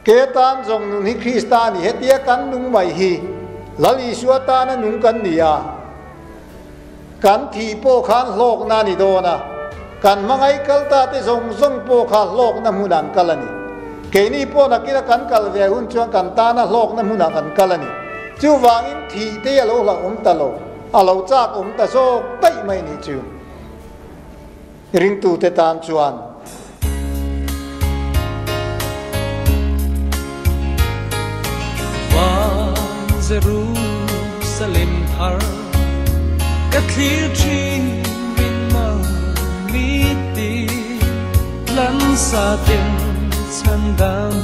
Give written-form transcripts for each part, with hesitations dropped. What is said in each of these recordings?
kế tan dòng nun hi Christian hết tia cắn nung mày hi lali xua ta na nung cắn nia cắn thì po khan lok na ni do na cắn mangai kal ta te zong zong po khan lok na munan kalani ke ni po na kira cắn kal ve hun chuang cắn ta na lok na munan cắn kalani chu wangin thi te lo la ta lo alo chak ta so tai mai ni chu ring tu te tan chuan Jerusalem thar Cathedral bin ma mi ti lan sa tin chan dam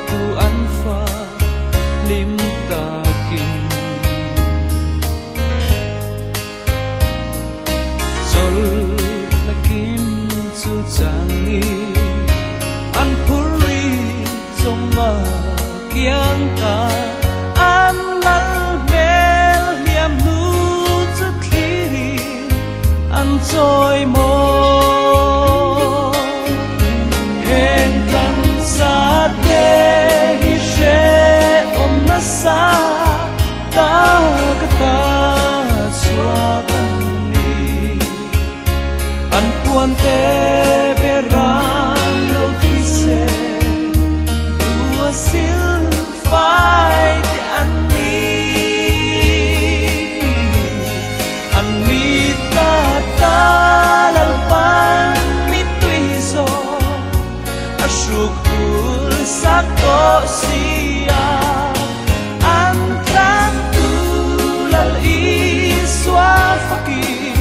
tu an fa lim ta kin sol la kim chu chang ni an puri trong ma kiang ka an lal mel hiam nu chu thli an choi mo hen kan sa te hi she om na sa ta ka ta chua kan ni an puan te be ran lo ti se tu sil phai Sako sia antran tulal iswa fakir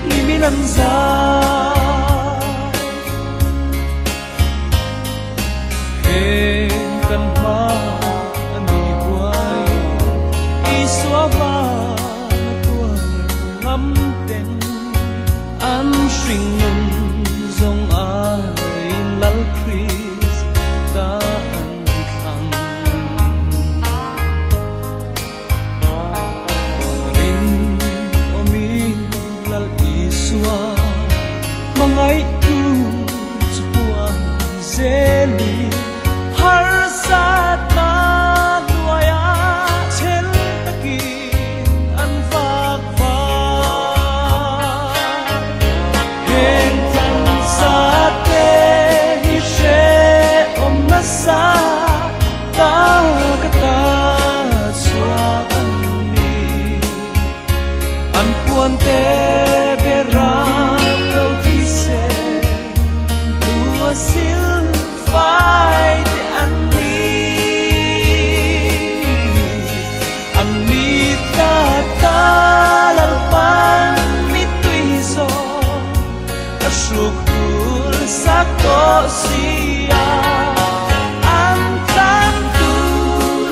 liminan za kan ma ani buai iswa ba tuan ngam ten an shing zong ai lal kri mangai tu chuan zeli har sat na duaya chel taki an fak fa hen tan sa te hi she om na sa ta ka ta chua an ni an puan te be ra sil phai te an ni ta ta lal pan mi tui zo a shuk tul sako sia an tan tu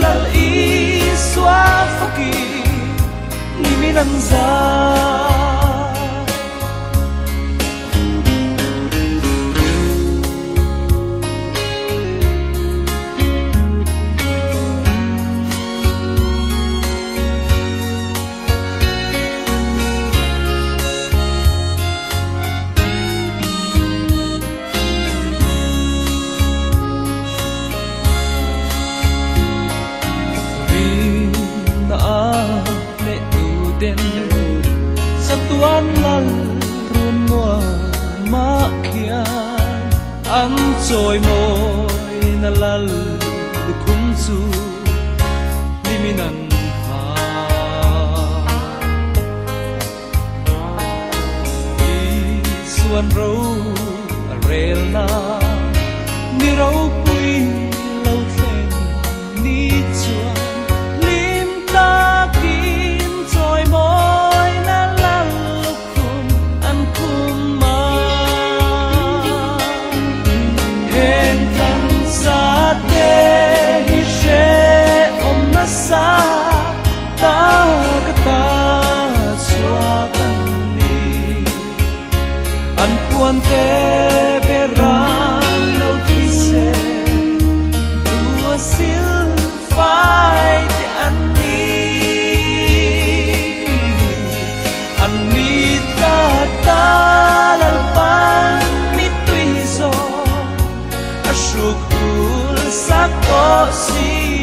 lal iswa fakir ni minan za tuan lal run noa ma khian an choi moi na lal khum chu liminan ha i suan ro rel na ni ro pui lo thleng ni chuan lim ta kin choi moi sa sắc có si